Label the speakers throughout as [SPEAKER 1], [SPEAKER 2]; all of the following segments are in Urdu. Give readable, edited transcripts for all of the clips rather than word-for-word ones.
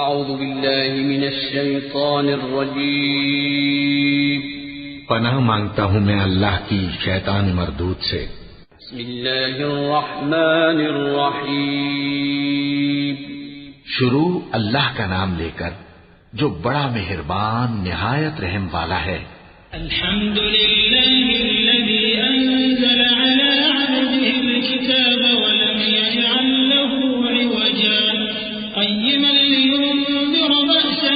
[SPEAKER 1] اعوذ باللہ من الشیطان الرجیم
[SPEAKER 2] پناہ مانگتا ہوں میں اللہ کی شیطان مردود سے۔
[SPEAKER 1] بسم اللہ الرحمن الرحیم
[SPEAKER 2] شروع اللہ کا نام لے کر جو بڑا مہربان نہایت رحم والا ہے۔
[SPEAKER 3] الحمد للہ الذی انزل على عبده الكتاب ولم يجعل له عوجا قیما لينذر بأسا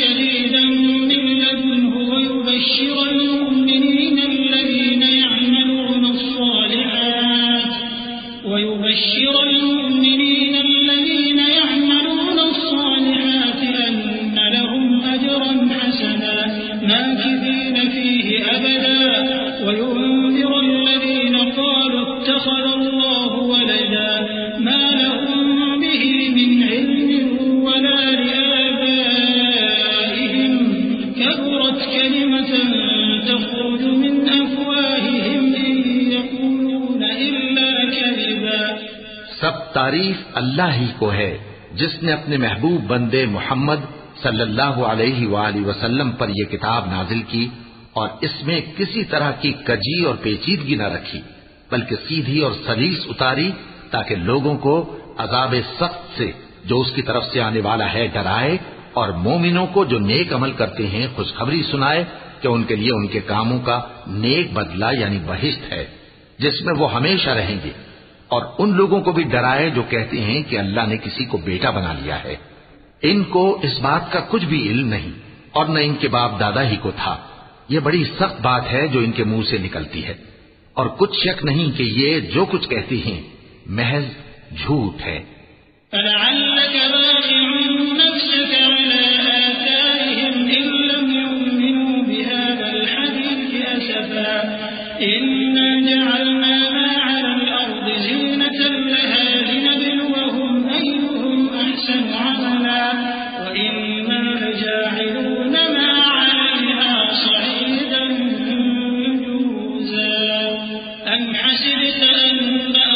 [SPEAKER 3] شديدا من لدنه ويبشر المؤمنين الذين يعملون الصالحات أن لهم أجرا حسنا ماكثين فيه أبدا وينذر الذين قالوا اتخذ الله ولدا ما لهم به من علم ولا لآبائهم كبرت كلمة تخرج من أفواههم إن يقولون إلا كذبا۔
[SPEAKER 2] سب تعریف اللہ ہی کو ہے جس نے اپنے محبوب بندے محمد صلی اللہ علیہ وآلہ وسلم پر یہ کتاب نازل کی اور اس میں کسی طرح کی کجی اور پیچیدگی نہ رکھی بلکہ سیدھی اور سلیس اتاری تاکہ لوگوں کو عذاب سخت سے جو اس کی طرف سے آنے والا ہے ڈرائے اور مومنوں کو جو نیک عمل کرتے ہیں خوشخبری سنائے کہ ان کے لیے ان کے کاموں کا نیک بدلہ یعنی بہشت ہے جس میں وہ ہمیشہ رہیں گے، اور ان لوگوں کو بھی ڈرائے جو کہتے ہیں کہ اللہ نے کسی کو بیٹا بنا لیا ہے۔ ان کو اس بات کا کچھ بھی علم نہیں اور نہ ان کے باپ دادا ہی کو تھا۔ یہ بڑی سخت بات ہے جو ان کے منہ سے نکلتی ہے، اور کچھ شک نہیں کہ یہ جو کچھ کہتے ہیں محض جھوٹ ہے۔
[SPEAKER 3] فلعلك باخع نفسك على آثارهم إن لم يؤمنوا بهذا الحديث أسفا إنا جعلنا ما على الأرض زينة لها لنبلوهم أيهم أحسن عملا وإنا لجاعلون ما عليها صعيدا جرزا أم حسبت أن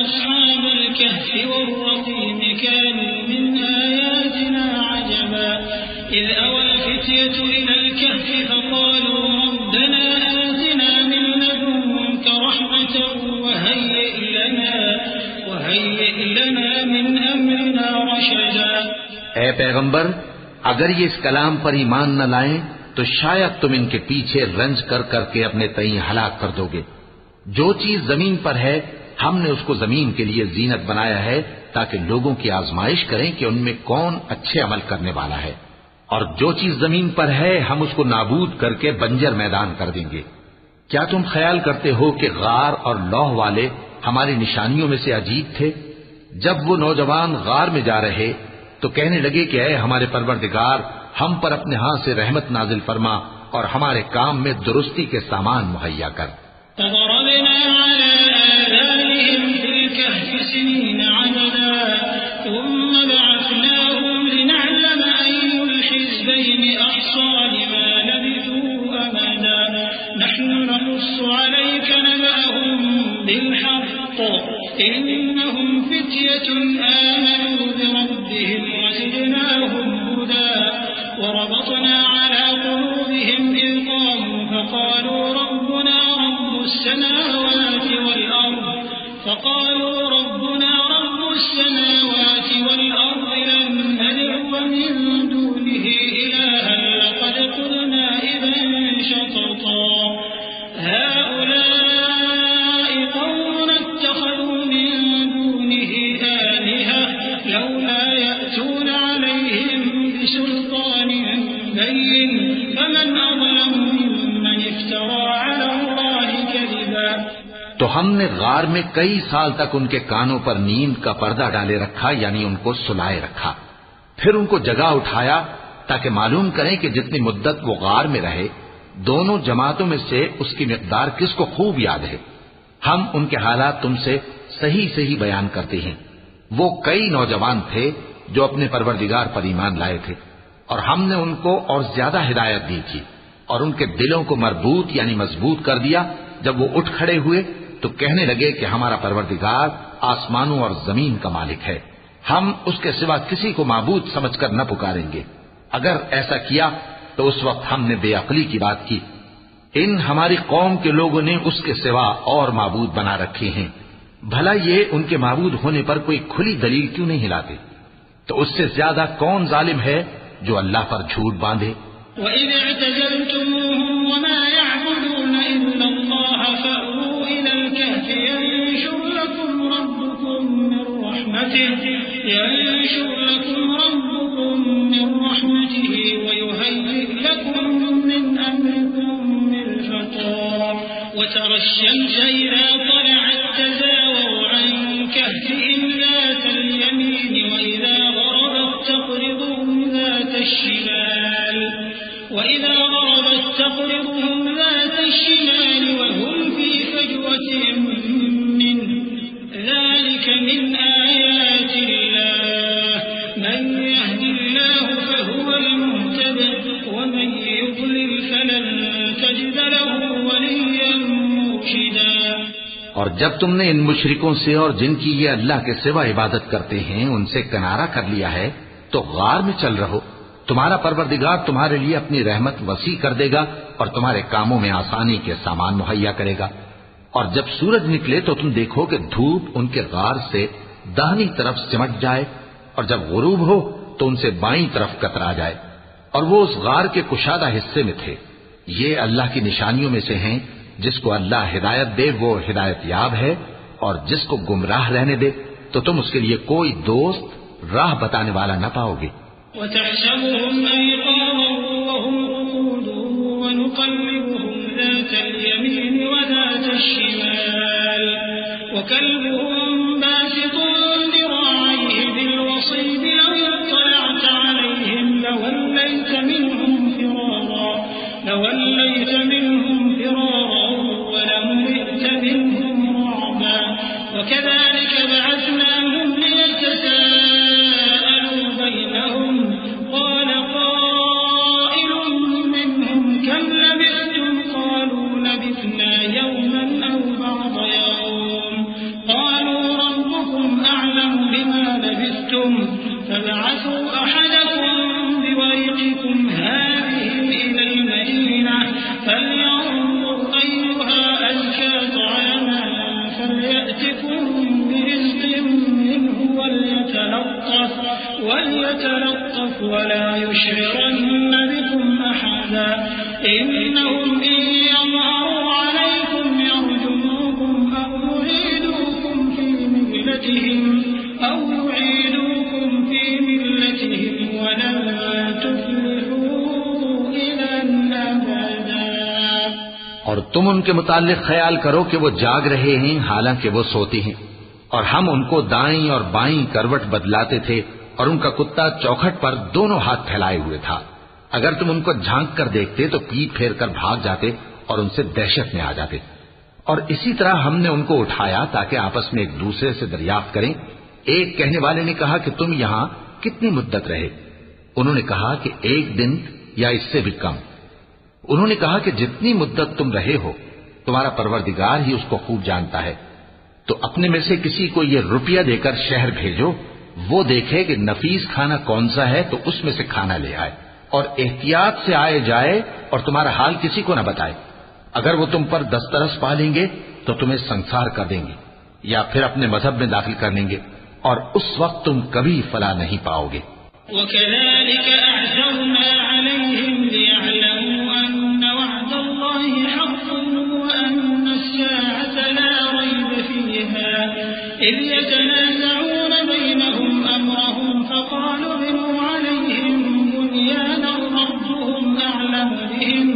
[SPEAKER 3] أصحاب الكهف والرقيم كانوا من آياتنا عجبا إذ أوى الفتية إلى الكهف فقالوا ربنا آتنا من لدنك رحمة وهيئ لنا من أمرنا رشدا۔
[SPEAKER 2] اے پیغمبر، اگر یہ اس کلام پر ایمان نہ لائیں تو شاید تم ان کے پیچھے رنج کر کر کے اپنے تئیں ہلاک کر دو گے۔ جو چیز زمین پر ہے ہم نے اس کو زمین کے لیے زینت بنایا ہے تاکہ لوگوں کی آزمائش کریں کہ ان میں کون اچھے عمل کرنے والا ہے، اور جو چیز زمین پر ہے ہم اس کو نابود کر کے بنجر میدان کر دیں گے۔ کیا تم خیال کرتے ہو کہ غار اور لوح والے ہماری نشانیوں میں سے عجیب تھے؟ جب وہ نوجوان غار میں جا رہے تو کہنے لگے کہ اے ہمارے پروردگار، ہم پر اپنے ہاں سے رحمت نازل فرما اور ہمارے کام میں درستی کے سامان مہیا کر۔
[SPEAKER 3] فضربنا على آذانهم في الكهف سنين عددا ثم بعثناهم لنعلم أي الحزبين أحصى لما لبثوا أمدا نحن نقص عليك نبأهم بالحق إنهم فتية آمنوا بربهم وزدناهم هدى وربطنا على قلوبهم إذ قاموا فقالوا ربنا رب السماوات والأرض لن ندعو من دونه إلها لقد قلنا إذا شططا هؤلاء قوم اتخذوا من دونه آلهة لولا يأتون عليهم بسلطان بين فمن أظلم ممن افترى على الله كذبا۔
[SPEAKER 2] تو ہم نے غار میں کئی سال تک ان کے کانوں پر نیند کا پردہ ڈالے رکھا یعنی ان کو سلائے رکھا، پھر ان کو جگا اٹھایا تاکہ معلوم کریں کہ جتنی مدت وہ غار میں رہے دونوں جماعتوں میں سے اس کی مقدار کس کو خوب یاد ہے۔ ہم ان کے حالات تم سے صحیح صحیح بیان کرتے ہیں۔ وہ کئی نوجوان تھے جو اپنے پروردگار پر ایمان لائے تھے، اور ہم نے ان کو اور زیادہ ہدایت دی تھی اور ان کے دلوں کو مربوط یعنی مضبوط کر دیا۔ جب وہ اٹھ کھڑے ہوئے تو کہنے لگے کہ ہمارا پروردگار آسمانوں اور زمین کا مالک ہے، ہم اس کے سوا کسی کو معبود سمجھ کر نہ پکاریں گے. اگر ایسا کیا تو اس وقت ہم نے بے عقلی کی بات کی. ان ہماری قوم کے لوگوں نے اس کے سوا اور معبود بنا رکھے ہیں. بھلا یہ ان کے معبود ہونے پر کوئی کھلی دلیل کیوں نہیں لاتے؟ تو اس سے زیادہ کون ظالم ہے جو اللہ پر جھوٹ باندھے؟
[SPEAKER 3] وَإِذْ اعْتَزَلْتُمُوهُمْ وَمَا يَعْبُدُونَ إِلَّا اللَّهَ فَأْوُوا إِلَى الْكَهْفِ يَنشُرْ لَكُمْ رَبُّكُمْ مِنْ رَحْمَتِهِ وَيُهَيِّئْ لَكُمْ مِنْ أَمْرِكُمْ مِرْفَقًا وَتَرَى الشَّمْسَ إِذَا طَلَعَتْ تَزَاوَرُ عَنْ كَهْفِهِمْ ذَاتَ الْيَمِينِ وَإِذَا غَرَبَتْ تَقْرِضُهُمْ ذَاتَ الشِّمَالِ وَهُمْ فِي فَجْوَةٍ مِّنْهُ ذَلِكَ مِنْ آيَاتِ اللَّهِ مَنْ يَهْدِ اللَّهُ فَهُوَ الْمُهْتَدِ وَمَنْ يُضْلِلْ فَلَنْ تَجِدَ لَهُ وَلِيًّا مُرْشِدًا.
[SPEAKER 2] اور جب تم نے ان مشرکوں سے اور جن کی یہ اللہ کے سوا عبادت کرتے ہیں ان سے کنارہ کر لیا ہے تو غار میں چل رہو. تمہارا پروردگار تمہارے لیے اپنی رحمت وسیع کر دے گا اور تمہارے کاموں میں آسانی کے سامان مہیا کرے گا. اور جب سورج نکلے تو تم دیکھو کہ دھوپ ان کے غار سے داہنی طرف سمٹ جائے اور جب غروب ہو تو ان سے بائیں طرف کترا جائے اور وہ اس غار کے کشادہ حصے میں تھے. یہ اللہ کی نشانیوں میں سے ہیں. جس کو اللہ ہدایت دے وہ ہدایت یاب ہے اور جس کو گمراہ رہنے دے تو تم اس کے لیے کوئی دوست راہ بتانے والا نہ پاؤ گے.
[SPEAKER 3] وَتَحْسَبُهُمْ أَيْقَاظًا وَهُمْ رُقُودٌ وَنُقَلِّبُهُمْ ذَاتَ الْيَمِينِ وَذَاتَ الشِّمَالِ وَكَلْبُهُمْ بَاسِطٌ ذِرَاعَيْهِ بِالْوَصِيدِ لَوِ اطَّلَعْتَ عَلَيْهِمْ لَوَلَّيْتَ مِنْهُمْ فِرَارًا وَلَمُلِئْتَ مِنْهُمْ رُعْبًا. وَكَذَلِكَ بَعَثْنَاهُمْ لِيَتَسَاءَلُوا بَيْنَهُمْ قَالَ قَائِلٌ مِّنْهُمْ كَمْ لَبِثْتُمْ قَالُوا لَبِثْنَا يَوْمًا أَوْ بَعْضَ يَوْمٍ قَالُوا رَبُّكُمْ أَعْلَمُ بِمَا لَبِثْتُمْ فَابْعَثُوا أَحَدَكُمْ بِوَرِقِكُمْ هَٰذِهِ إِلَى الْمَدِينَةِ فَلْيَنظُرْ أَيُّهَا أَزْكَىٰ طَعَامًا فَلْيَأْتِكُم بِرِزْقٍ مِّنْهُ وَلْيَتَلَطَّفْ وَلَا يُشْعِرَنَّ بِكُمْ أَحَدًا إِنَّهُمْ إِن يَظْهَرُوا عَلَيْكُمْ يَرْجُمُوكُمْ أَوْ يُعِيدُوكُمْ فِي مِلَّتِهِمْ وَلَن تُفْلِحُوا إِذًا أَبَدًا.
[SPEAKER 2] اور تم ان کے متعلق خیال کرو کہ وہ جاگ رہے ہیں حالانکہ وہ سوتے ہیں اور ہم ان کو دائیں اور بائیں کروٹ بدلاتے تھے اور ان کا کتا چوکھٹ پر دونوں ہاتھ پھیلائے ہوئے تھا. اگر تم ان کو جھانک کر دیکھتے تو پیٹ پھیر کر بھاگ جاتے اور ان سے دہشت میں آ جاتے. اور اسی طرح ہم نے ان کو اٹھایا تاکہ آپس میں ایک دوسرے سے دریافت کریں. ایک کہنے والے نے کہا کہ تم یہاں کتنی مدت رہے؟ انہوں نے کہا کہ 1 دن یا اس سے بھی کم. انہوں نے کہا کہ جتنی مدت تم رہے ہو تمہارا پروردگار ہی اس کو خوب جانتا ہے. تو اپنے میں سے کسی کو یہ روپیہ دے کر شہر بھیجو، وہ دیکھے کہ نفیس کھانا کون سا ہے تو اس میں سے کھانا لے آئے اور احتیاط سے آئے جائے اور تمہارا حال کسی کو نہ بتائے. اگر وہ تم پر دسترس پا لیں گے تو تمہیں سنسار کر دیں گے یا پھر اپنے مذہب میں داخل کر لیں گے اور اس وقت تم کبھی فلاح نہیں پاؤ گے.
[SPEAKER 3] وَكَذَلِكَ أَعْثَرْنَا عَلَيْهِمْ لِيَعْلَمُوا أَنَّ وَعْدَ اللَّهِ حَقٌّ وَأَنَّ السَّاعَةَ لَا رَيْبَ فِيهَا إِذْ يَتَنَازَعُونَ بَيْنَهُمْ أَمْرَهُمْ فَقَالُوا ابْنُوا عَلَيْهِم بُنْيَانًا رَّبُّهُمْ أَعْلَمُ بِهِمْ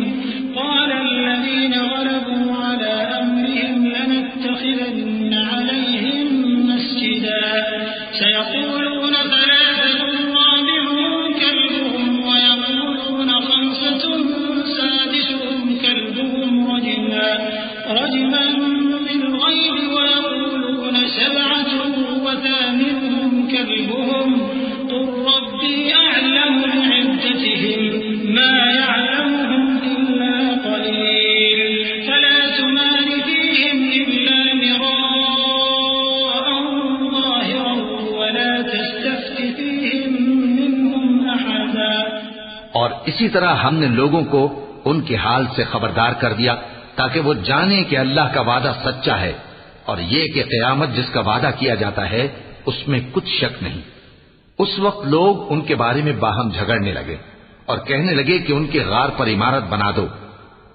[SPEAKER 3] قَالَ الَّذِينَ غَلَبُوا عَلَىٰ أَمْرِهِمْ لَنَتَّخِذَنَّ عَلَيْهِم مَّسْجِدًا سَيَقُولُونَ ثَلَاثَةٌ رَّابِعُهُمْ كَلْبُهُمْ وَيَقُولُونَ 5 سَادِسُهُمْ كَلْبُهُمْ رَجْمًا بِالْغَيْبِ وَيَقُولُونَ 7 وَثَالِثُهُمْ
[SPEAKER 2] اور اسی طرح ہم نے لوگوں کو ان کے حال سے خبردار کر دیا تاکہ وہ جانیں کہ اللہ کا وعدہ سچا ہے اور یہ کہ قیامت جس کا وعدہ کیا جاتا ہے اس میں کچھ شک نہیں۔ اس وقت لوگ ان کے بارے میں باہم جھگڑنے لگے اور کہنے لگے کہ ان کے غار پر عمارت بنا دو۔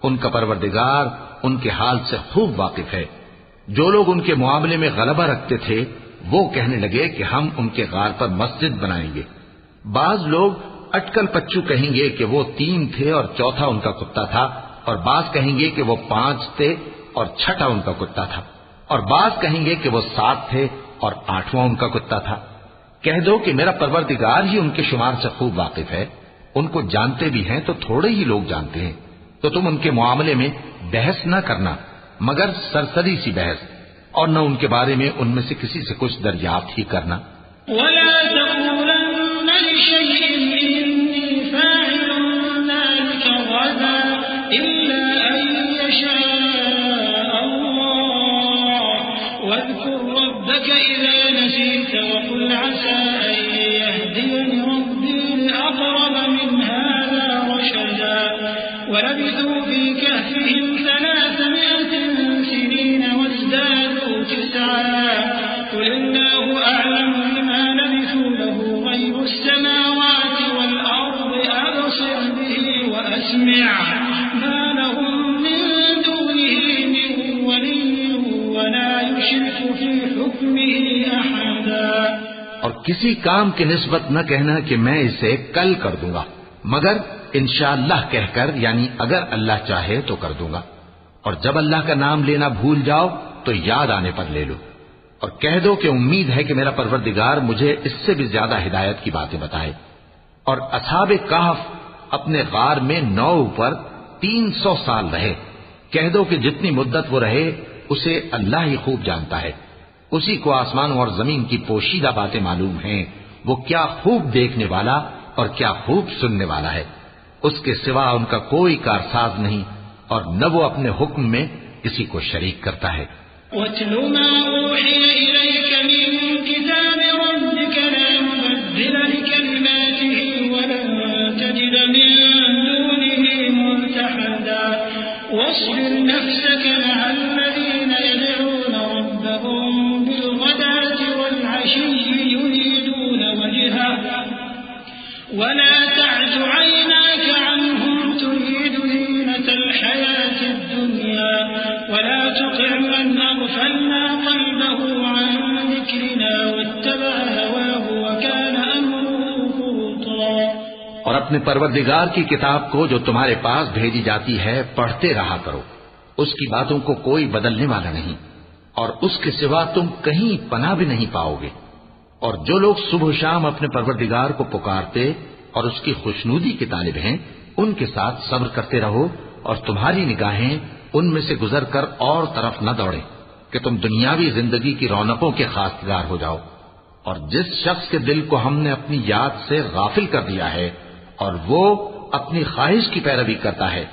[SPEAKER 2] ان کا پروردگار ان کے حال سے خوب واقف ہے۔ جو لوگ ان کے معاملے میں غلبہ رکھتے تھے وہ کہنے لگے کہ ہم ان کے غار پر مسجد بنائیں گے۔ بعض لوگ اٹکل پچو کہیں گے کہ وہ 3 تھے اور چوتھا ان کا کتا تھا، اور بعض کہیں گے کہ وہ 5 تھے اور چھٹا ان کا کتا تھا، اور بعض کہیں گے کہ وہ 7 تھے اور 8واں ان کا کتا تھا۔ کہہ دو کہ میرا پروردگار ہی ان کے شمار سے خوب واقف ہے، ان کو جانتے بھی ہیں تو تھوڑے ہی لوگ جانتے ہیں، تو تم ان کے معاملے میں بحث نہ کرنا مگر سرسری سی بحث، اور نہ ان کے بارے میں ان میں سے کسی سے کچھ دریافت ہی کرنا۔
[SPEAKER 3] ولا تقولن لشيء إني فاعل ذلك غدا إلا أن يشاء الله واذكر ربك إذا نسيت وقل عسى أن يهديني ربي لأقرب من هذا رشدا ولبثوا في كهفهم 300 سنين وازدادوا 9 قل الله أعلم بما لبثوا له غيب السماوات والأرض أبصر به وأسمع ما لهم من دونه من ولي ولا يشرك في حكمه أحدا۔
[SPEAKER 2] اور کسی کام کی نسبت نہ کہنا کہ میں اسے کل کر دوں گا، مگر انشاءاللہ کہہ کر، یعنی اگر اللہ چاہے تو کر دوں گا، اور جب اللہ کا نام لینا بھول جاؤ تو یاد آنے پر لے لو، اور کہہ دو کہ امید ہے کہ میرا پروردگار مجھے اس سے بھی زیادہ ہدایت کی باتیں بتائے۔ اور اصحاب کہف اپنے غار میں 9 پر 300 سال رہے۔ کہہ دو کہ جتنی مدت وہ رہے اسے اللہ ہی خوب جانتا ہے، اسی کو آسمانوں اور زمین کی پوشیدہ باتیں معلوم ہیں، وہ کیا خوب دیکھنے والا اور کیا خوب سننے والا ہے۔ اس کے سوا ان کا کوئی کارساز نہیں، اور نہ وہ اپنے حکم میں کسی کو شریک کرتا ہے۔
[SPEAKER 3] وَاتْلُ مَا أُوحِيَ إِلَيْكَ مِن كِتَابِ رَبِّكَ لَا مُبَدِّلَ لِكَلِمَاتِهِ وَلَن تَجِدَ مِن دُونِهِ مُلْتَحَدًا وَاصْبِرْ نَفْسَكَ مَعَ الَّذِينَ يَدْعُونَ رَبَّهُم بِالْغَدَاةِ وَالْعَشِيِّ يُرِيدُونَ وَجْهَهُ وَلَا تَعْدُ عَيْنَاكَ عَنْهُمْ تُرِيدُ زِينَةَ الْحَيَاةِ الدُّنْيَا وَلَا تُطِعْ مَنْ أَغْفَلْنَا قَلْبَهُ عَنْ ذِكْرِنَا وَاتَّبَعَ هَوَاهُ وَكَانَ أَمْرُهُ فُرُطًا۔
[SPEAKER 2] اور اپنے پروردگار کی کتاب کو جو تمہارے پاس بھیجی جاتی ہے پڑھتے رہا کرو، اس کی باتوں کو کوئی بدلنے والا نہیں، اور اس کے سوا تم کہیں پناہ بھی نہیں پاؤ گے۔ اور جو لوگ صبح و شام اپنے پروردگار کو پکارتے اور اس کی خوشنودی کے طالب ہیں، ان کے ساتھ صبر کرتے رہو، اور تمہاری نگاہیں ان میں سے گزر کر اور طرف نہ دوڑیں کہ تم دنیاوی زندگی کی رونقوں کے خاصگار ہو جاؤ۔ اور جس شخص کے دل کو ہم نے اپنی یاد سے غافل کر دیا ہے اور وہ اپنی خواہش کی پیروی کرتا ہے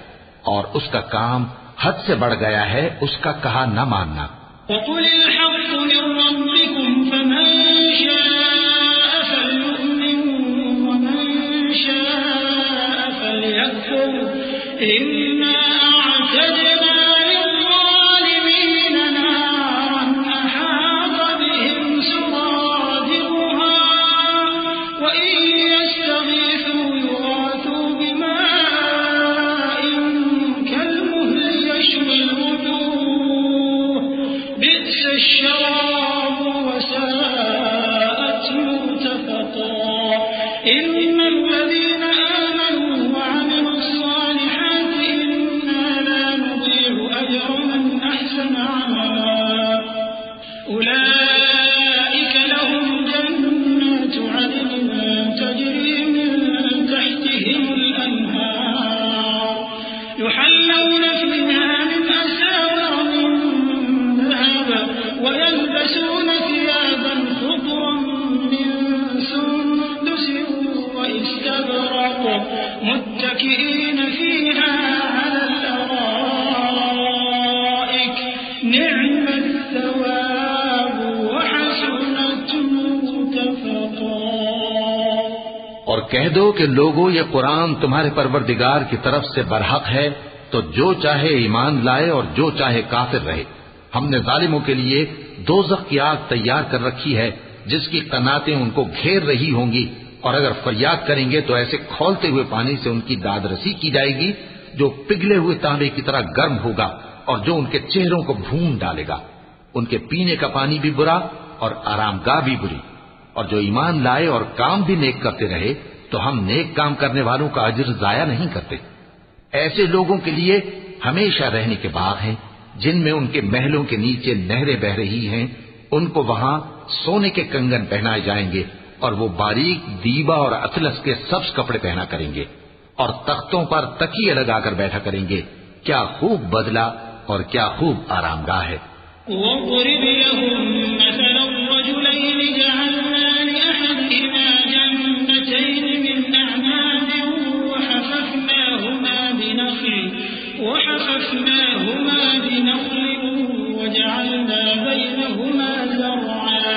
[SPEAKER 2] اور اس کا کام حد سے بڑھ گیا ہے، اس کا کہا نہ ماننا۔
[SPEAKER 3] وَقُلِ الْحَقُّ مِن رَّبِّكُمْ فَمَن شَاءَ فَلْيُؤْمِن وَمَن شَاءَ فَلْيَكْفُرْ إِنَّا أَعْتَدْنَا لِلظَّالِمِينَ نَارًا أَحَاطَ بِهِمْ سُرَادِقُهَا وَإِن يَسْتَغِيثُوا يُغَاثُوا بِمَاءٍ كَالْمُهْلِ يَشْوِي الْوُجُوهَ بِئْسَ الشَّرَابُ وَسَاءَتْ مُرْتَفَقًا إِنَّ الَّذِينَ آمَنُوا وَعَمِلُوا الصَّالِحَاتِ إِنَّا لَا نُضِيعُ أَجْرَ مَنْ أَحْسَنَ عَمَلًا أُولَئِكَ لَهُمْ جَنَّاتُ عَدْنٍ تَجْرِي مِن تَحْتِهِمُ الْأَنْهَارُ يُحَلَّوْنَ فِيهَا مِنْ أَسَاوِرَ مِن ذَهَبٍ وَيَلْبَسُونَ ثِيَابًا خُضْرًا مِّن سُندُسٍ وَإِسْتَبْرَقٍ مُتَّكِئِينَ فِيهَا عَلَى الْأَرَائِكِ نِعْمَ الثَّوَابُ وَحَسُنَتْ مُرْتَفَقًا۔
[SPEAKER 2] اور کہہ دو کہ لوگوں یہ قرآن تمہارے پروردگار کی طرف سے برحق ہے، تو جو چاہے ایمان لائے اور جو چاہے کافر رہے۔ ہم نے ظالموں کے لیے دوزخ کی آگ تیار کر رکھی ہے جس کی قناتیں ان کو گھیر رہی ہوں گی، اور اگر فریاد کریں گے تو ایسے کھولتے ہوئے پانی سے ان کی داد رسی کی جائے گی جو پگھلے ہوئے تانبے کی طرح گرم ہوگا اور جو ان کے چہروں کو بھون ڈالے گا۔ ان کے پینے کا پانی بھی برا اور آرام گاہ بھی بری۔ اور جو ایمان لائے اور کام بھی نیک کرتے رہے تو ہم نیک کام کرنے والوں کا اجر ضائع نہیں کرتے۔ ایسے لوگوں کے لیے ہمیشہ رہنے کے باغ ہیں جن میں ان کے محلوں کے نیچے نہریں بہ رہی ہیں، ان کو وہاں سونے کے کنگن پہنائے جائیں گے اور وہ باریک دیبا اور اطلس کے سبز کپڑے پہنا کریں گے اور تختوں پر تکیے لگا کر بیٹھا کریں گے۔ کیا خوب بدلہ اور کیا خوب آرام گاہ ہے۔
[SPEAKER 3] وَاضْرِبْ لَهُم مَّثَلًا رَّجُلَيْنِ جَعَلْنَا لِأَحَدِهِمَا جَنَّتَيْنِ مِنْ أَعْنَابٍ وَحَفَفْنَاهُمَا بِنَخْلٍ وَجَعَلْنَا بَيْنَهُمَا زَرْعًا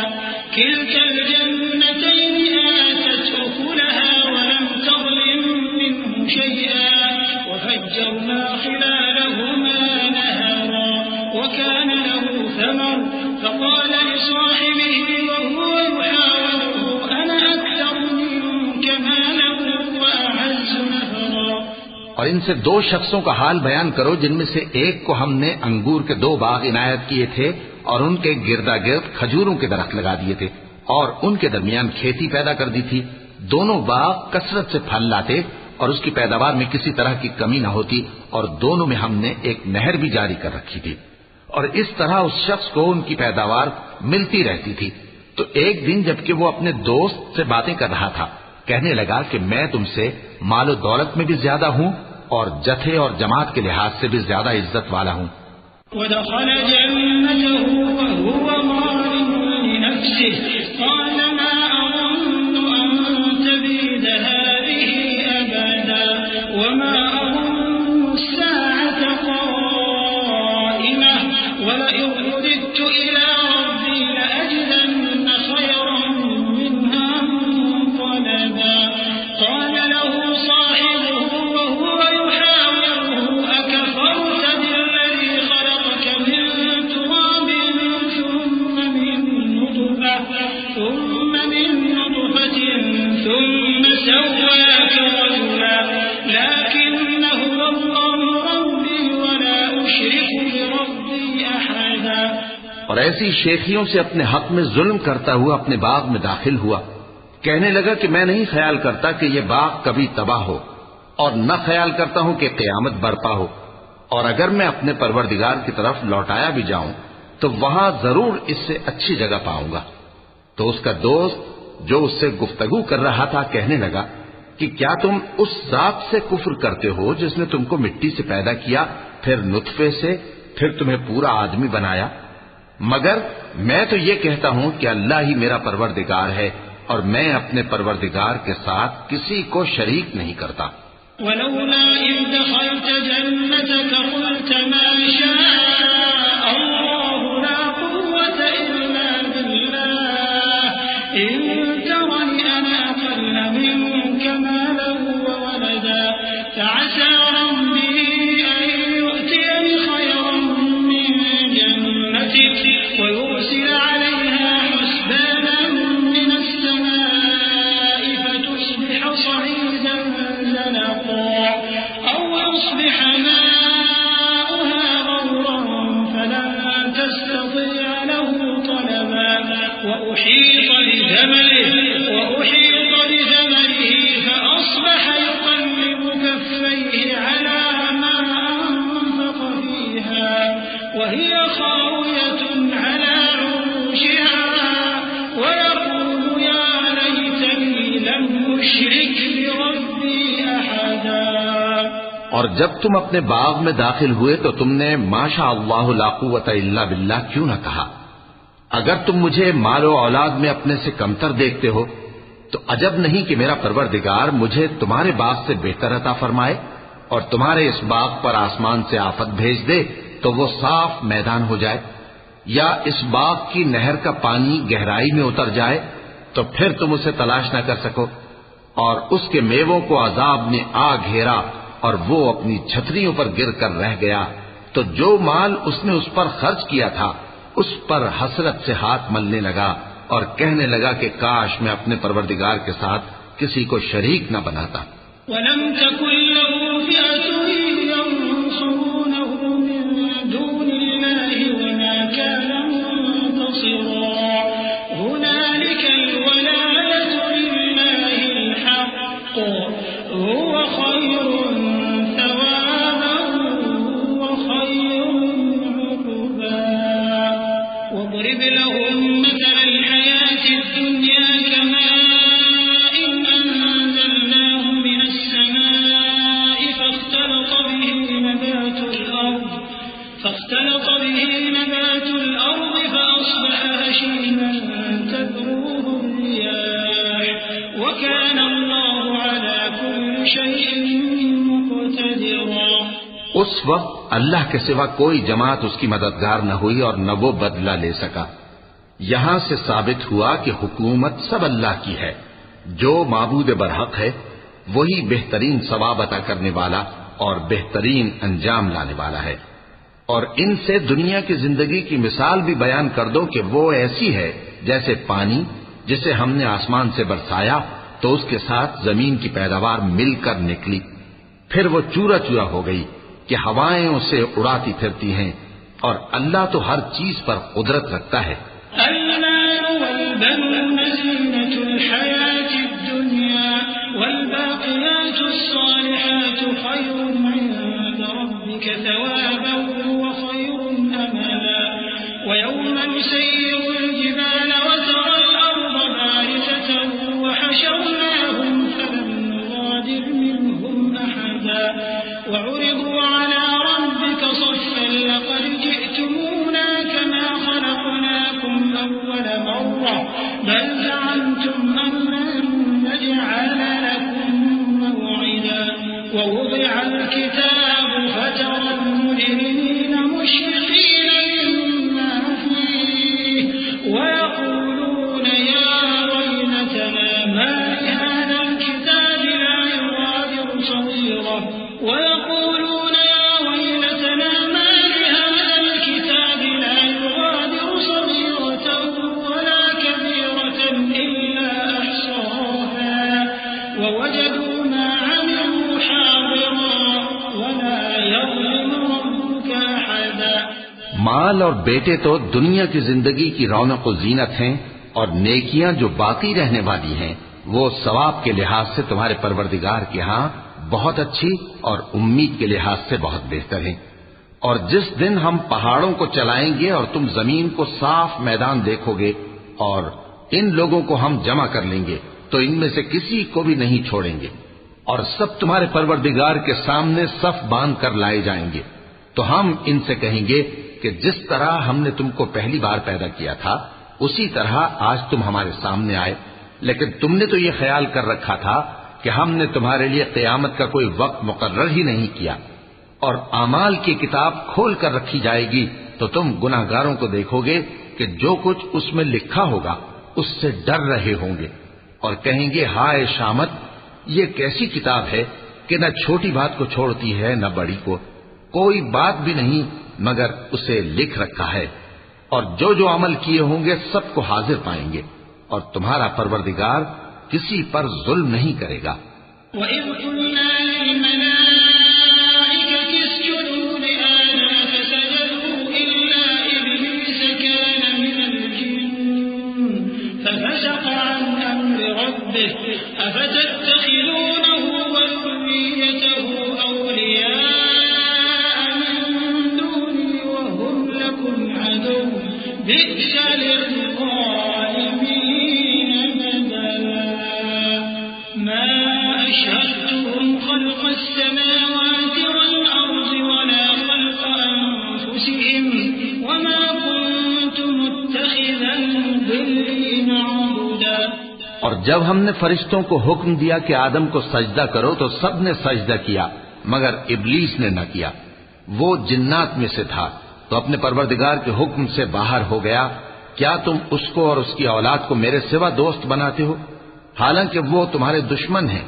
[SPEAKER 3] كِلْتَا الْجَنَّتَيْنِ آتَتْ أُكُلَهَا وَلَمْ تَظْلِم مِّنْهُ شَيْئًا وَفَجَّرْنَا خِلَالَهُمَا نَهَرًا وَكَانَ لَهُ ثَمَرٌ فَقَالَ لِصَاحِبِهِ وَهُوَ يُحَاوِرُهُ أَنَا أَكْثَرُ مِنكَ مَالًا وَأَعَزُّ نَفَرًا۔
[SPEAKER 2] اور ان سے دو شخصوں کا حال بیان کرو جن میں سے ایک کو ہم نے انگور کے 2 باغ عنایت کیے تھے اور ان کے گردا گرد کھجوروں کے درخت لگا دیے تھے اور ان کے درمیان کھیتی پیدا کر دی تھی۔ دونوں باغ کثرت سے پھل لاتے اور اس کی پیداوار میں کسی طرح کی کمی نہ ہوتی، اور دونوں میں ہم نے ایک نہر بھی جاری کر رکھی تھی، اور اس طرح اس شخص کو ان کی پیداوار ملتی رہتی تھی۔ تو ایک دن جبکہ وہ اپنے دوست سے باتیں کر رہا تھا، کہنے لگا کہ میں تم سے مال و دولت میں بھی زیادہ ہوں اور جتھے اور جماعت کے لحاظ سے بھی زیادہ عزت والا ہوں۔
[SPEAKER 3] وَدَخَلَ جَنَّتَهُ وَهُوَ ظَالِمٌ لِنَفْسِهِ قَالَ مَا أَظُنُّ أَن تَبِيدَ هَٰذِهِ أَبَدًا وَمَا أَظُنُّ السَّاعَةَ قَائِمَةً وَلَئِن رُّدِدتُّ إِلَىٰ رَبِّي لَأَجِدَنَّ خَيْرًا مِّنْهَا مُنقَلَبًا قَالَ لَهُ صَاحِبُهُ وَهُوَ يُحَاوِرُهُ أَكَفَرْتَ بِالَّذِي خَلَقَكَ مِن تُرَابٍ ثُمَّ مِن نُّطْفَةٍ ثُمَّ سَوَّاكَ رَجُلًا لَّٰكِنَّ هُوَ اللَّهُ رَبِّي وَلَا أُشْرِكُ بِرَبِّي أَحَدًا۔
[SPEAKER 2] اور ایسی شیخیوں سے اپنے حق میں ظلم کرتا ہوا اپنے باغ میں داخل ہوا، کہنے لگا کہ میں نہیں خیال کرتا کہ یہ باغ کبھی تباہ ہو، اور نہ خیال کرتا ہوں کہ قیامت برپا ہو، اور اگر میں اپنے پروردگار کی طرف لوٹایا بھی جاؤں تو وہاں ضرور اس سے اچھی جگہ پاؤں گا۔ تو اس کا دوست جو اس سے گفتگو کر رہا تھا کہنے لگا کہ کیا تم اس ذات سے کفر کرتے ہو جس نے تم کو مٹی سے پیدا کیا، پھر نطفے سے، پھر تمہیں پورا آدمی بنایا؟ مگر میں تو یہ کہتا ہوں کہ اللہ ہی میرا پروردگار ہے اور میں اپنے پروردگار کے ساتھ کسی کو شریک نہیں کرتا۔
[SPEAKER 3] ولولا إذ دخلت جنتك قلت ما شاء الله لا قوة إلا بالله إن ترني أنا أقل منك مالا وولدا فعسى ربي أن يؤتيني خيرا من جنتك ويرسل عليها حسبانا من السماء فتصبح صعيدا زلقا أو يصبح ماؤها غورا فلن تستطيع له طلبا وأحيط بثمره فأصبح يقلب كفيه على ما أنفق فيها وهي خاوية على عروشها ويقول يا ليتني لم أشرك بربي أحدا۔
[SPEAKER 2] اور جب تم اپنے باغ میں داخل ہوئے تو تم نے ما شاء اللہ لا قوت الا باللہ کیوں نہ کہا؟ اگر تم مجھے مال و اولاد میں اپنے سے کمتر دیکھتے ہو تو عجب نہیں کہ میرا پروردگار مجھے تمہارے باغ سے بہتر عطا فرمائے اور تمہارے اس باغ پر آسمان سے آفت بھیج دے تو وہ صاف میدان ہو جائے، یا اس باغ کی نہر کا پانی گہرائی میں اتر جائے تو پھر تم اسے تلاش نہ کر سکو۔ اور اس کے میووں کو عذاب نے آ گھیرا اور وہ اپنی چھتریوں پر گر کر رہ گیا، تو جو مال اس نے اس پر خرچ کیا تھا اس پر حسرت سے ہاتھ ملنے لگا اور کہنے لگا کہ کاش میں اپنے پروردگار کے ساتھ کسی کو شریک نہ بناتا۔
[SPEAKER 3] وَلَمْ تَكُنْ لَهُ فِئَةٌ يَنصُرُونَهُ مِن دُونِ اللَّهِ وَمَا كَانَ مُنتَصِرًا هُنَالِكَ الْوَلَايَةُ لِلَّهِ الْحَقِّ هُوَ خَيْرٌ ثَوَابًا وَخَيْرٌ عُقْبًا وَاضْرِبْ لَهُم مَّثَلَ الْحَيَاةِ الدُّنْيَا كَمَاءٍ أَنزَلْنَاهُ مِنَ السَّمَاءِ فاختلط به نبات الأرض فأصبح هشيما تذروه الرياح وكان الله على كل شيء مقتدرا۔
[SPEAKER 2] اس وقت اللہ کے سوا کوئی جماعت اس کی مددگار نہ ہوئی اور نہ وہ بدلہ لے سکا۔ یہاں سے ثابت ہوا کہ حکومت سب اللہ کی ہے، جو معبود برحق ہے وہی بہترین ثواب عطا کرنے والا اور بہترین انجام لانے والا ہے۔ اور ان سے دنیا کی زندگی کی مثال بھی بیان کر دو کہ وہ ایسی ہے جیسے پانی جسے ہم نے آسمان سے برسایا تو اس کے ساتھ زمین کی پیداوار مل کر نکلی، پھر وہ چورا چورا ہو گئی کہ ہوائیں اسے اڑاتی پھرتی ہیں، اور اللہ تو ہر چیز پر قدرت رکھتا ہے۔
[SPEAKER 3] المال والبنون زينة الحياة الدنيا والباقيات الصالحات خير عند ربك ثوابا وخير أملا ويوم نسير الجبال وترى الأرض بارزة وحشرناهم فلم نغادر منهم أحدا وعرضوا على ربك صفا لقد جئتمونا كما خلقناكم أول مرة بل زعمتم أن لن نجعل لكم موعدا ووضع الكتاب فترى المجرمين مشفقين مما فيه ويقولون يا ويلتنا ما لهذا الكتاب لا يغادر صغيرة ويقولون يا ويلتنا ما لهذا الكتاب لا يغادر صغيرة ولا كبيرة إلا أحصاها ووجدوا ما عملوا حاضرا ولا يظلم ربك أحدا۔
[SPEAKER 2] مال اور بیٹے تو دنیا کی زندگی کی رونق و زینت ہیں، اور نیکیاں جو باقی رہنے والی ہیں وہ ثواب کے لحاظ سے تمہارے پروردگار کے ہاں بہت اچھی اور امید کے لحاظ سے بہت بہتر ہیں۔ اور جس دن ہم پہاڑوں کو چلائیں گے اور تم زمین کو صاف میدان دیکھو گے اور ان لوگوں کو ہم جمع کر لیں گے تو ان میں سے کسی کو بھی نہیں چھوڑیں گے، اور سب تمہارے پروردگار کے سامنے صف باندھ کر لائے جائیں گے، تو ہم ان سے کہیں گے کہ جس طرح ہم نے تم کو پہلی بار پیدا کیا تھا اسی طرح آج تم ہمارے سامنے آئے، لیکن تم نے تو یہ خیال کر رکھا تھا کہ ہم نے تمہارے لیے قیامت کا کوئی وقت مقرر ہی نہیں کیا، اور اعمال کی کتاب کھول کر رکھی جائے گی تو تم گناہگاروں کو دیکھو گے کہ جو کچھ اس میں لکھا ہوگا اس سے ڈر رہے ہوں گے، اور کہیں گے ہائے شامت، یہ کیسی کتاب ہے کہ نہ چھوٹی بات کو چھوڑتی ہے نہ بڑی کو، کوئی بات بھی نہیں مگر اسے لکھ رکھا ہے، اور جو عمل کیے ہوں گے سب کو حاضر پائیں گے، اور تمہارا پروردگار کسی پر ظلم نہیں کرے گا۔
[SPEAKER 3] وَإِذْ قُلْنَا لِلْمَلَائِكَةِ اسْجُدُوا لِآدَمَ فَسَجَدُوا إِلَّا إِبْلِيسَ كَانَ مِنَ الْجِنِّ فَفَسَقَ عَنْ أَمْرِ رَبِّهِ أَفَتَتَّخِذُونَهُ وَذُرِّيَّتَهُ أَوْلِيَاءَ مِن دُونِي وَهُمْ لَكُمْ عَدُوٌّ بِئْسَ لِلظَّالِمِينَ بَدَلًا مَا أَشْهَدتُّهُمْ خَلْقَ السَّمَاوَاتِ وَالْأَرْضِ وَلَا خَلْقَ أَنفُسِهِمْ وَمَا كُنتُ مُتَّخِذَ الْمُضِلِّينَ عَضُدًا۔
[SPEAKER 2] اور جب ہم نے فرشتوں کو حکم دیا کہ آدم کو سجدہ کرو تو سب نے سجدہ کیا مگر ابلیس نے نہ کیا، وہ جنات میں سے تھا تو اپنے پروردگار کے حکم سے باہر ہو گیا۔ کیا تم اس کو اور اس کی اولاد کو میرے سوا دوست بناتے ہو؟ حالانکہ وہ تمہارے دشمن ہیں،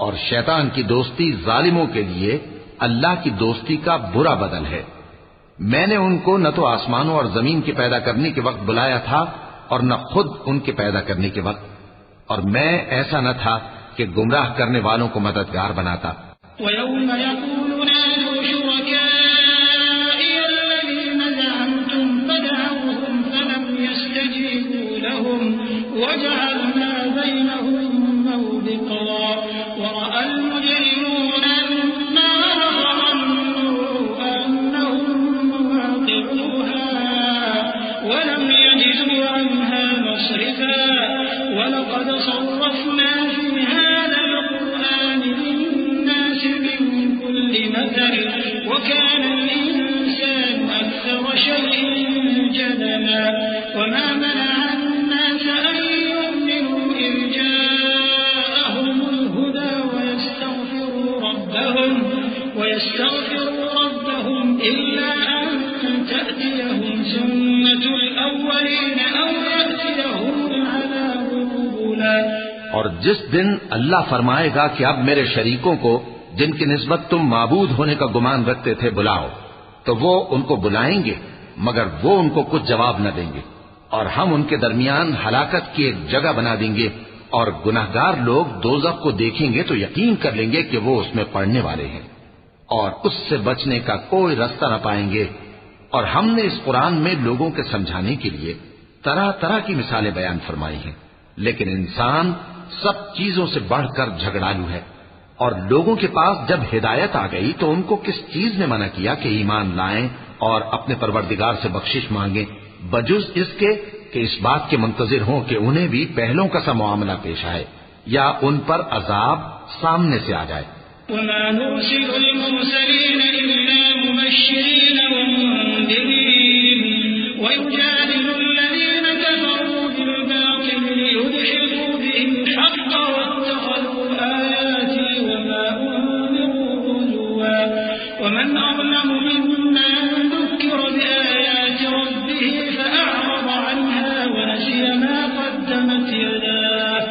[SPEAKER 2] اور شیطان کی دوستی ظالموں کے لیے اللہ کی دوستی کا برا بدل ہے۔ میں نے ان کو نہ تو آسمانوں اور زمین کے پیدا کرنے کے وقت بلایا تھا اور نہ خود ان کے پیدا کرنے کے وقت، اور میں ایسا نہ تھا کہ گمراہ کرنے والوں کو مددگار بناتا۔
[SPEAKER 3] وَيَوْمَ يَقُولُ نَادُوا شُرَكَائِيَ الَّذِينَ زَعَمْتُمْ فَدَعَوْهُمْ فَلَمْ يَسْتَجِيبُوا لَهُمْ وَجَعَلْنَا بَيْنَهُم مَّوْبِقًا وَرَأَى الْمُجْرِمُونَ النَّارَ وَظَنُّوا أَنَّهُم مُّوَاقِعُوهَا وَلَمْ يَجِدُوا عَنْهَا مَصْرِفًا وَلَقَدْ صَرَّفْنَا فِي هَٰذَا الْقُرْآنِ لِلنَّاسِ مِن كُلِّ مَثَلٍ وَكَانَ الْإِنسَانُ أَكْثَرَ شَيْءٍ جَدَلًا وَمَا مَنَعَ النَّاسَ أَن يُؤْمِنُوا إِذْ جَاءَهُمُ الْهُدَىٰ وَيَسْتَغْفِرُوا رَبَّهُمْ إِلَّا أَن تَأْتِيَهُمْ سُنَّةُ الْأَوَّلِينَ أَوْ يَأْتِيَهُمُ الْعَذَابُ قُبُلًا۔
[SPEAKER 2] اور جس دن اللہ فرمائے گا کہ اب میرے شریکوں کو جن کی نسبت تم معبود ہونے کا گمان رکھتے تھے بلاؤ، تو وہ ان کو بلائیں گے مگر وہ ان کو کچھ جواب نہ دیں گے، اور ہم ان کے درمیان ہلاکت کی ایک جگہ بنا دیں گے، اور گناہگار لوگ دوزخ کو دیکھیں گے تو یقین کر لیں گے کہ وہ اس میں پڑنے والے ہیں، اور اس سے بچنے کا کوئی راستہ نہ پائیں گے۔ اور ہم نے اس قرآن میں لوگوں کے سمجھانے کے لیے طرح طرح کی مثالیں بیان فرمائی ہیں، لیکن انسان سب چیزوں سے بڑھ کر جھگڑالو ہے، اور لوگوں کے پاس جب ہدایت آ گئی تو ان کو کس چیز نے منع کیا کہ ایمان لائیں اور اپنے پروردگار سے بخشش مانگیں، بجز اس کے کہ اس بات کے منتظر ہوں کہ انہیں بھی پہلوں کا سا معاملہ پیش آئے یا ان پر عذاب سامنے سے آ جائے۔
[SPEAKER 3] وَمَا نُرْسِلُ الْمُرْسَلِينَ إِلَّا مُبَشِّرِينَ وَمُنذِرِينَ وَيُجَادِلُ الَّذِينَ كَفَرُوا بِالْبَاطِلِ لِيُدْحِضُوا بِهِ الْحَقَّ وَاتَّخَذُوا آيَاتِي وَمَا أُنذِرُوا هُزُوًا وَمَنْ أَظْلَمُ مِمَّن ذُكِّرَ بِآيَاتِ رَبِّهِ فَأَعْرَضَ عَنْهَا وَنَسِيَ مَا قَدَّمَتْ يَدَاهُ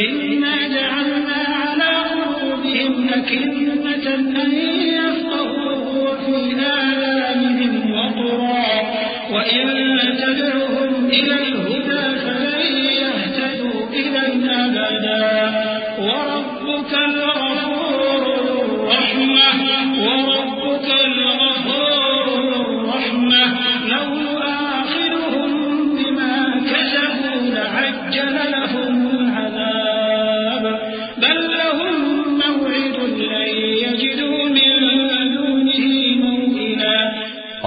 [SPEAKER 3] إِنَّا جَعَلْنَا عَلَىٰ قُلُوبِهِمْ أَكِنَّةً أَن يَفْقَهُوهُ وَفِي آذَانِهِمْ وَقْرًا وَإِن تَدْعُهُمْ إِلَى الْهُدَىٰ فَلَن يَهْتَدُوا إِذًا أَبَدًا وَرَبُّكَ الْغَفُورُ الرَّحِيمُ لَوْ يُؤَاخِذُهُم بِمَا كَسَبُوا لَعَجَّلَ لَهُمُ الْعَذَابَ بَل لَّهُم مَّوْعِدٌ لَّن يَجِدُوا مِن دُونِهِ مَوْئِلًا۔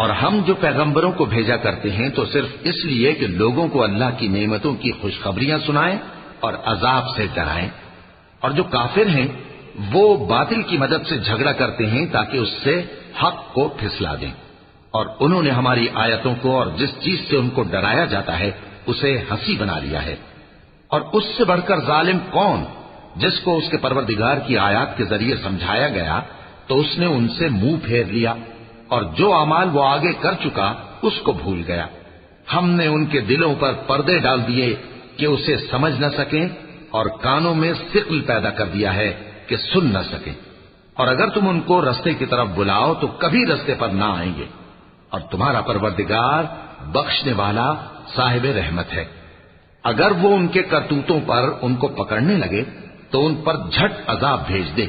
[SPEAKER 2] اور ہم جو پیغمبروں کو بھیجا کرتے ہیں تو صرف اس لیے کہ لوگوں کو اللہ کی نعمتوں کی خوشخبریاں سنائیں اور عذاب سے ڈرائیں، اور جو کافر ہیں وہ باطل کی مدد سے جھگڑا کرتے ہیں تاکہ اس سے حق کو پھسلا دیں، اور انہوں نے ہماری آیتوں کو اور جس چیز سے ان کو ڈرایا جاتا ہے اسے ہنسی بنا لیا ہے۔ اور اس سے بڑھ کر ظالم کون جس کو اس کے پروردگار کی آیات کے ذریعے سمجھایا گیا تو اس نے ان سے منہ پھیر لیا، اور جو اعمال وہ آگے کر چکا اس کو بھول گیا۔ ہم نے ان کے دلوں پر پردے ڈال دیے کہ اسے سمجھ نہ سکیں، اور کانوں میں ثقل پیدا کر دیا ہے کہ سن نہ سکیں، اور اگر تم ان کو رستے کی طرف بلاؤ تو کبھی رستے پر نہ آئیں گے، اور تمہارا پروردگار بخشنے والا صاحب رحمت ہے۔ اگر وہ ان کے کرتوتوں پر ان کو پکڑنے لگے تو ان پر جھٹ عذاب بھیج دے،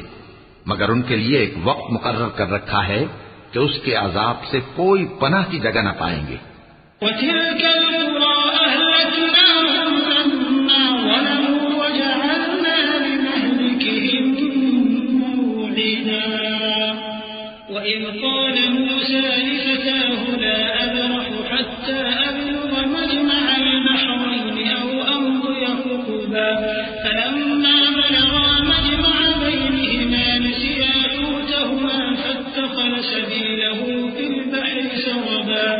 [SPEAKER 2] مگر ان کے لیے ایک وقت مقرر کر رکھا ہے کہ اس کے عذاب سے کوئی پناہ کی جگہ نہ پائیں گے۔
[SPEAKER 3] وَتِلْكَ الْقُرَىٰ أَهْلَكْنَاهُمْ لَمَّا ظَلَمُوا وَجَعَلْنَا لِمَهْلِكِهِم مَّوْعِدًا وَإِذْ قَالَ مُوسَىٰ لِفَتَاهُ لَا أَبْرَحُ حَتَّىٰ أَبْلُغَ مَجْمَعَ الْبَحْرَيْنِ أَوْ أَمْضِيَ حُقُبًا فَلَمَّا بَلَغَا مَجْمَعَ بَيْنِهِمَا نَسِيَا حُوتَهُمَا فَاتَّخَذَ سَبِيلَهُ فِي الْبَحْرِ سَرَبًا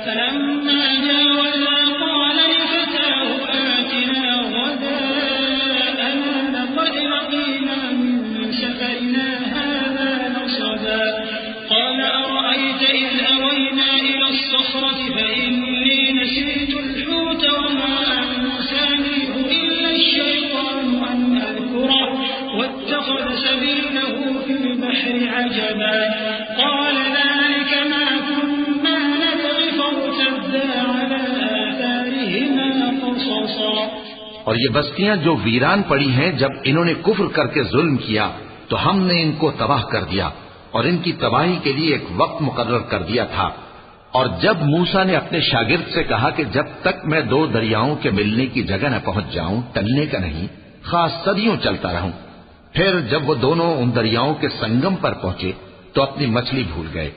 [SPEAKER 3] فَلَمَّا جَاوَزَا قَالَ لِفَتَاهُ آتِنَا غَدَاءَنَا لَقَدْ لَقِينَا مِن سَفَرِنَا هَٰذَا نَصَبًا قَالَ أَرَأَيْتَ إِذْ أَوَيْنَا إِلَى الصَّخْرَةِ فَإِنِّي عجبا قال ذلك ما كنا نبغي فارتدا على آثارهما قصصا.
[SPEAKER 2] اور یہ بستیاں جو ویران پڑی ہیں، جب انہوں نے کفر کر کے ظلم کیا تو ہم نے ان کو تباہ کر دیا اور ان کی تباہی کے لیے ایک وقت مقرر کر دیا تھا. اور جب موسیٰ نے اپنے شاگرد سے کہا کہ جب تک میں دو دریاؤں کے ملنے کی جگہ نہ پہنچ جاؤں ٹلنے کا نہیں، خاص صدیوں چلتا رہوں. پھر جب وہ دونوں ان دریاؤں کے سنگم پر پہنچے تو اپنی مچھلی بھول گئے.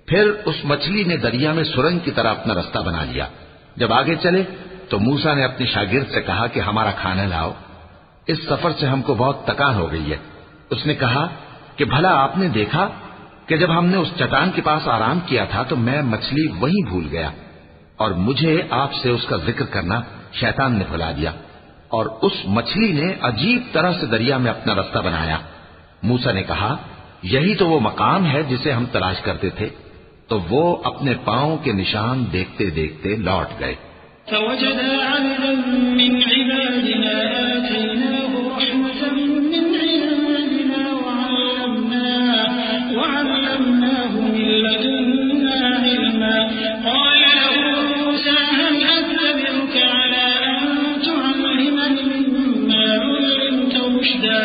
[SPEAKER 2] پھر اس مچھلی نے دریا میں سرنگ کی طرح اپنا رستہ بنا لیا. جب آگے چلے تو موسیٰ نے اپنے شاگرد سے کہا کہ ہمارا کھانا لاؤ، اس سفر سے ہم کو بہت تکان ہو گئی ہے. اس نے کہا کہ بھلا آپ نے دیکھا کہ جب ہم نے اس چٹان کے پاس آرام کیا تھا تو میں مچھلی وہیں بھول گیا، اور مجھے آپ سے اس کا ذکر کرنا شیطان نے بھلا دیا، اور اس مچھلی نے عجیب طرح سے دریا میں اپنا رستہ بنایا. موسیٰ نے کہا یہی تو وہ مقام ہے جسے ہم تلاش کرتے تھے. تو وہ اپنے پاؤں کے نشان دیکھتے دیکھتے لوٹ گئے.
[SPEAKER 3] فوجدا عبدا من عبادنا آتيناه رحمة من عندنا وعلمناه من لدنا علما. قال له موسى هل أتبعك على أن تعلمني مما علمت رشدا.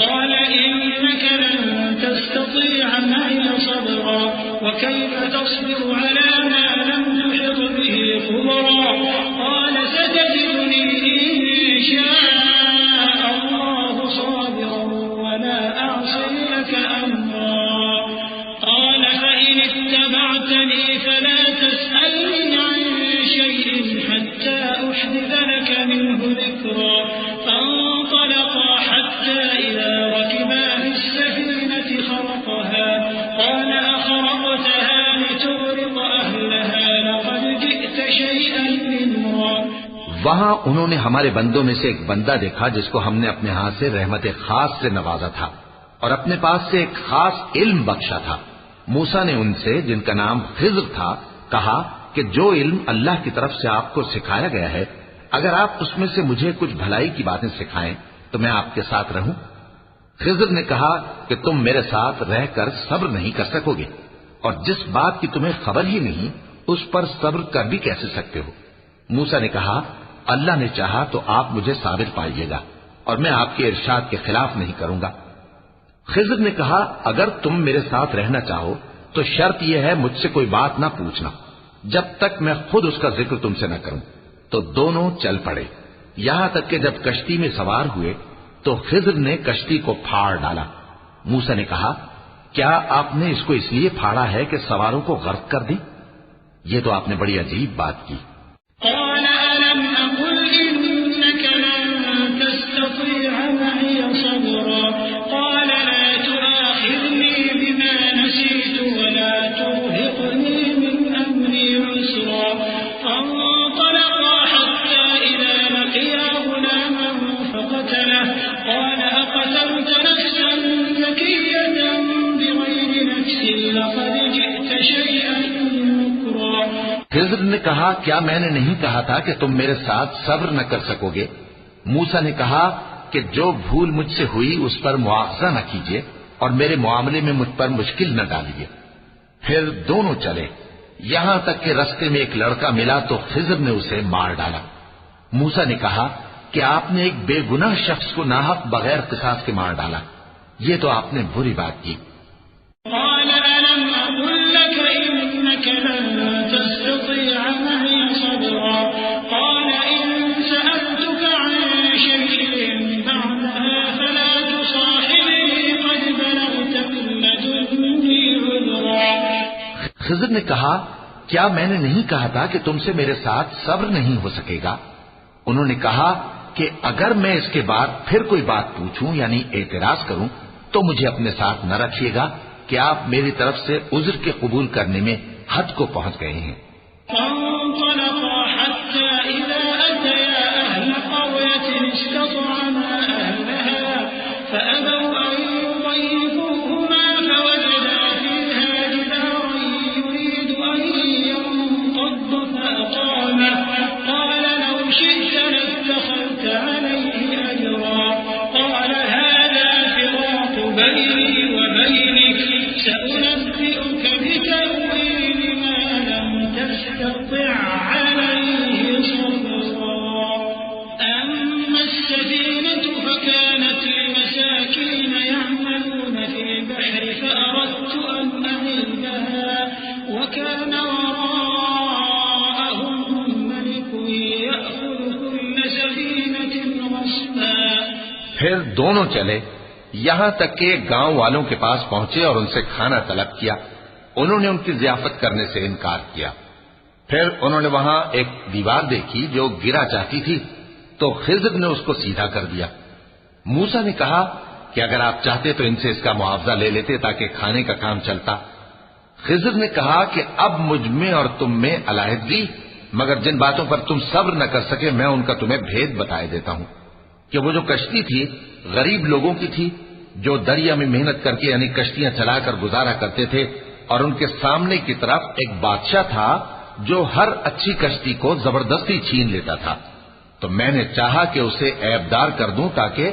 [SPEAKER 3] قال إنك لن تستطيع معي صبرا وكيف تصبر على ما لم تحط به خبرا. قال ستجدني إن شاء الله صابرا ولا أعصي لك أمرا. قال فإن اتبعتني فلا تسألني عن شيء حتى أحدث لك منه ذكرا. فانطلقا حتى إذا ركبا في السفينة خرقها قال أخرقتها لتغرق أهلها لقد جئت شيئا إمرا.
[SPEAKER 2] وہاں انہوں نے ہمارے بندوں میں سے ایک بندہ دیکھا جس کو ہم نے اپنے ہاتھ سے رحمت خاص سے نوازا تھا اور اپنے پاس سے ایک خاص علم بخشا تھا. موسیٰ نے ان سے جن کا نام خضر تھا کہا کہ جو علم اللہ کی طرف سے آپ کو سکھایا گیا ہے اگر آپ اس میں سے مجھے کچھ بھلائی کی باتیں سکھائیں تو میں آپ کے ساتھ رہوں. خضر نے کہا کہ تم میرے ساتھ رہ کر صبر نہیں کر سکو گے اور جس بات کی تمہیں خبر ہی نہیں اس پر صبر کر بھی کیسے سکتے ہو. موسیٰ نے کہا اللہ نے چاہا تو آپ مجھے صابر پائیے گا اور میں آپ کے ارشاد کے خلاف نہیں کروں گا. خضر نے کہا اگر تم میرے ساتھ رہنا چاہو تو شرط یہ ہے مجھ سے کوئی بات نہ پوچھنا جب تک میں خود اس کا ذکر تم سے نہ کروں. تو دونوں چل پڑے یہاں تک کہ جب کشتی میں سوار ہوئے تو خضر نے کشتی کو پھاڑ ڈالا. موسیٰ نے کہا کیا آپ نے اس کو اس لیے پھاڑا ہے کہ سواروں کو غرق کر دیں؟ یہ تو آپ نے بڑی عجیب بات کی.
[SPEAKER 3] قال ألم أقل إنك لن تستطيع معي صبرا. قال لا تؤاخذني بما نسيت ولا ترهقني من أمري عسرا. فانطلقا حتى إذا لقيا غلاما فقتله. قال أقتلت نفسا زكية بغير نفس لقد جئت شيئا نكرا.
[SPEAKER 2] خضر نے کہا کیا میں نے نہیں کہا تھا کہ تم میرے ساتھ صبر نہ کر سکو گے؟ موسیٰ نے کہا کہ جو بھول مجھ سے ہوئی اس پر مواخذہ نہ کیجیے اور میرے معاملے میں مجھ پر مشکل نہ ڈالیے. پھر دونوں چلے یہاں تک کہ رستے میں ایک لڑکا ملا تو خضر نے اسے مار ڈالا. موسیٰ نے کہا کہ آپ نے ایک بے گناہ شخص کو ناحق بغیر قصاص کے مار ڈالا، یہ تو آپ نے بری بات کی.
[SPEAKER 3] قال ألم أقل لك إنك لن تستطيع معي صبرا. قال إن سألتك عن شيء بعدها فلا تصاحبني قد بلغت من لدني عذرا.
[SPEAKER 2] خضر نے کہا کیا میں نے نہیں کہا تھا کہ تم سے میرے ساتھ صبر نہیں ہو سکے گا؟ انہوں نے کہا کہ اگر میں اس کے بعد پھر کوئی بات پوچھوں یعنی اعتراض کروں تو مجھے اپنے ساتھ نہ رکھیے گا کہ آپ میری طرف سے عذر کے قبول کرنے میں حد کو پہنچ گئے ہیں.
[SPEAKER 3] فانطلقا حتى إذا أتيا أهل قرية استطعما أهلها فأبوا أن يضيفوهما فوجدا فيها جدارا يريد أن ينقض فأقامه. قال لو شئت لاتخذت عليه أجرا. قال هذا فراق بيني وبينك
[SPEAKER 2] دونوں چلے یہاں تک کہ گاؤں والوں کے پاس پہنچے اور ان سے کھانا طلب کیا۔ انہوں نے ان کی ضیافت کرنے سے انکار کیا۔ پھر انہوں نے وہاں ایک دیوار دیکھی جو گرا چاہتی تھی، تو خضر نے اس کو سیدھا کر دیا۔ موسیٰ نے کہا کہ اگر آپ چاہتے تو ان سے اس کا معاوضہ لے لیتے تاکہ کھانے کا کام چلتا۔ خضر نے کہا کہ اب مجھ میں اور تم میں علیحدگی، مگر جن باتوں پر تم صبر نہ کر سکے میں ان کا تمہیں بھید بتائے دیتا ہوں کہ وہ جو کشتی تھی غریب لوگوں کی تھی جو دریا میں محنت کر کے یعنی کشتیاں چلا کر گزارا کرتے تھے، اور ان کے سامنے کی طرف ایک بادشاہ تھا جو ہر اچھی کشتی کو زبردستی چھین لیتا تھا، تو میں نے چاہا کہ اسے عیبدار کر دوں تاکہ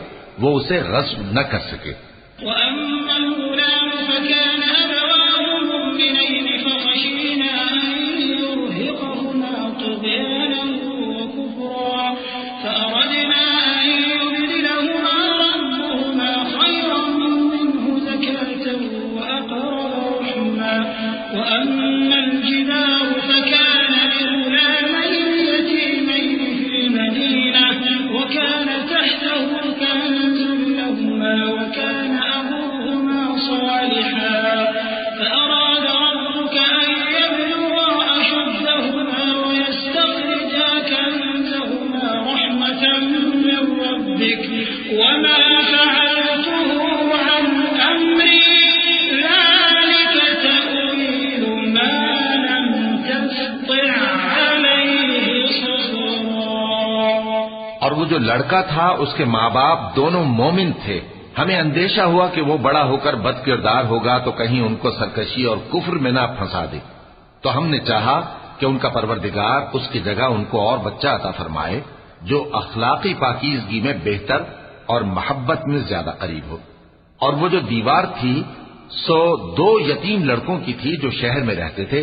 [SPEAKER 2] وہ اسے غصب نہ کر سکے۔
[SPEAKER 3] وَأَمَّا الْغُلَامُ فَكَانَ أَبَوَاهُ مُؤْمِنَيْنِ فَخَشِينَا أَن يُرْهِقَهُمَا طُغْيَانًا وَكُفْرًا فَأَرَدْنَا أَن يُبْدِلَهُمَا رَبُّهُمَا خَيْرًا مِّنْهُ زَكَاةً وَأَقْرَبَ رُحْمًا وَأَمَّا الْجِدَارُ فَكَانَ لِغُلَامَيْنِ يَتِيمَيْنِ فِي الْمَدِينَةِ وَكَانَ تَحْتَهُ كَنزٌ لَّهُمَا وَكَانَ أَبُوهُمَا صَالِحًا فَأَرَادَ رَبُّكَ أَن يَبْلُغَا أَشُدَّهُمَا وَيَسْتَخْرِجَا كَنزَهُمَا رَحْمَةً مِّن رَّبِّكَ وَمَا فَعَلْتُهُ عَنْ أَمْرِي ذَلِكَ تَأْوِيلُ مَا لَمْ تَسْطِع عَلَيْهِ صَبْرًا۔
[SPEAKER 2] اور وہ جو لڑکا تھا اس کے ماں باپ دونوں مومن تھے، ہمیں اندیشہ ہوا کہ وہ بڑا ہو کر بد کردار ہوگا تو کہیں ان کو سرکشی اور کفر میں نہ پھنسا دے، تو ہم نے چاہا کہ ان کا پروردگار اس کی جگہ ان کو اور بچہ عطا فرمائے جو اخلاقی پاکیزگی میں بہتر اور محبت میں زیادہ قریب ہو۔ اور وہ جو دیوار تھی سو 2 یتیم لڑکوں کی تھی جو شہر میں رہتے تھے،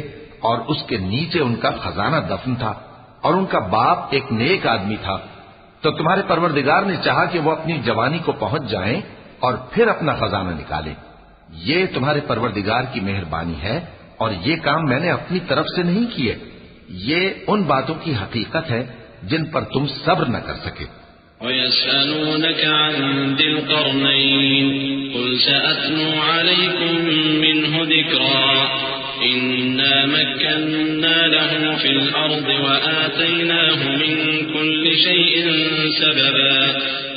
[SPEAKER 2] اور اس کے نیچے ان کا خزانہ دفن تھا، اور ان کا باپ ایک نیک آدمی تھا، تو تمہارے پروردگار نے چاہا کہ وہ اپنی جوانی کو پہنچ جائیں اور پھر اپنا خزانہ نکالیں۔ یہ تمہارے پروردگار کی مہربانی ہے، اور یہ کام میں نے اپنی طرف سے نہیں کیے، یہ ان باتوں کی حقیقت ہے جن پر تم صبر نہ کر سکے۔
[SPEAKER 4] وَيَسْأَلُونَكَ عَنْ ذِي الْقَرْنَيْنِ قُلْ سَأَتْلُو عَلَيْكُمْ مِنْهُ ذِكْرًا إِنَّا مَكَّنَّا لَهُ فِي الْأَرْضِ وَآتَيْنَاهُ مِنْ كُلِّ شَيْءٍ سَبَبًا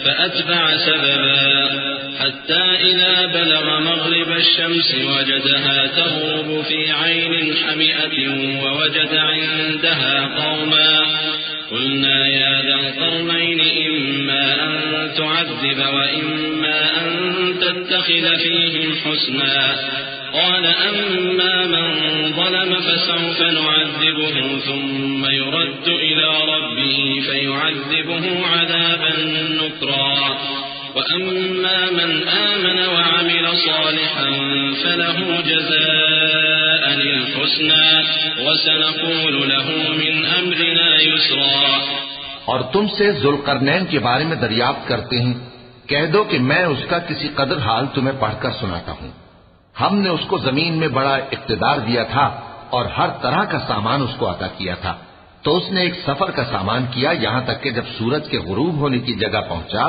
[SPEAKER 4] فَأَتْبَعَ سَبَبًا حَتَّى إِذَا بَلَغَ مَغْرِبَ الشَّمْسِ وَجَدَهَا تَغْرُبُ فِي عَيْنٍ حَمِئَةٍ وَوَجَدَ عِندَهَا قَوْمًا قُلْنَا يَا ذَا الْقَرْنَيْنِ إِمَّا أَن تُعَذِّبَ وَإِمَّا أَن تَتَّخِذَ فِيهِمْ حُسْنًا قَالَ أَمَّا مَن ظَلَمَ فَسَوْفَ نُعَذِّبُهُ ثُمَّ يُرَدُّ إِلَى رَبِّهِ فَيُعَذِّبُهُ عَذَابًا نُكْرًا وَأَمَّا مَنْ آمَنَ وَعَمِلَ صَالِحًا فَلَهُ جَزَاءً الْحُسْنَى وَسَنَقُولُ لَهُ مِنْ أَمْرِنَا يُسْرًا۔
[SPEAKER 2] اور تم سے ذوالقرنین کے بارے میں دریافت کرتے ہیں، کہہ دو کہ میں اس کا کسی قدر حال تمہیں پڑھ کر سناتا ہوں۔ ہم نے اس کو زمین میں بڑا اقتدار دیا تھا اور ہر طرح کا سامان اس کو عطا کیا تھا، تو اس نے ایک سفر کا سامان کیا، یہاں تک کہ جب سورج کے غروب ہونے کی جگہ پہنچا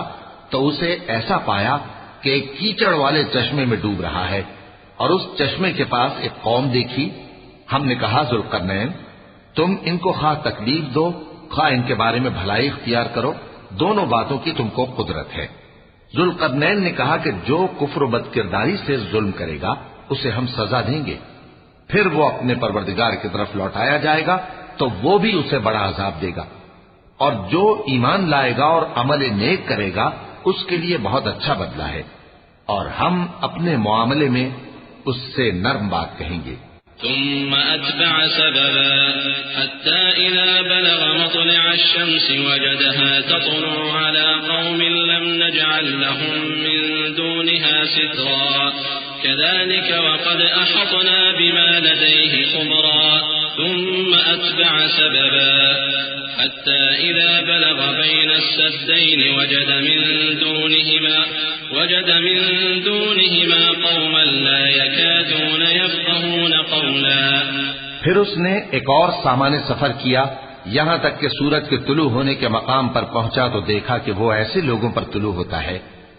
[SPEAKER 2] تو اسے ایسا پایا کہ ایک کیچڑ والے چشمے میں ڈوب رہا ہے، اور اس چشمے کے پاس ایک قوم دیکھی۔ ہم نے کہا ذوالقرنین تم ان کو خواہ تکلیف دو خواہ ان کے بارے میں بھلائی اختیار کرو، دونوں باتوں کی تم کو قدرت ہے۔ ذوالقرنین نے کہا کہ جو کفر و بد کرداری سے ظلم کرے گا اسے ہم سزا دیں گے، پھر وہ اپنے پروردگار کی طرف لوٹایا جائے گا تو وہ بھی اسے بڑا عذاب دے گا، اور جو ایمان لائے گا اور عمل نیک کرے گا اس کے لیے بہت اچھا بدلہ ہے، اور ہم اپنے معاملے میں اس سے نرم بات کہیں گے۔
[SPEAKER 4] ثم أتبع سببا حتى إذا بلغ مطلع الشمس وجدها تطلع على قوم لم نجعل لهم من دونها سترا كذلك وقد أحطنا بما لديه خبرا ثم أتبع سببا حتى إذا بلغ بين السدين وجد من دونهما قوما لا يكادون يفقهون قولا۔
[SPEAKER 2] پھر اس نے ایک اور سامان سفر کیا، یہاں تک کہ سورج کے طلوع ہونے کے مقام پر پہنچا تو دیکھا کہ وہ ایسے لوگوں پر طلوع ہوتا ہے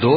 [SPEAKER 2] 2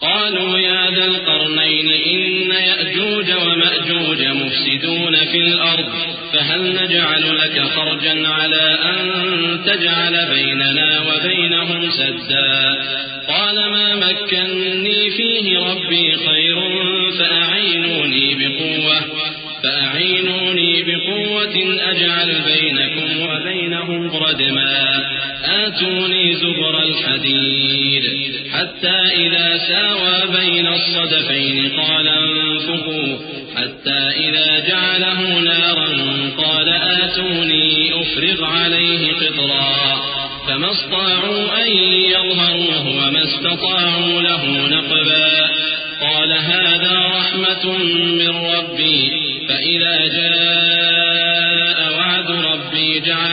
[SPEAKER 4] قالوا يا ذا القرنين إن يأجوج ومأجوج مفسدون في الأرض فهل نجعل لك خرجا على أن تجعل بيننا وبينهم سدا قال ما مكنني فيه ربي خير فأعينوني بقوة أجعل بينكم وبينهم ردما آتوني زبر الحديد حتى إذا ساوى بين الصدفين قال انفخوا حتى إذا جعله نارا قال آتوني أفرغ عليه قطرا فما استطاعوا أن يظهروه وما استطاعوا له نقبا قال هذا رحمة من ربي فإذا جاء وعد ربي جعل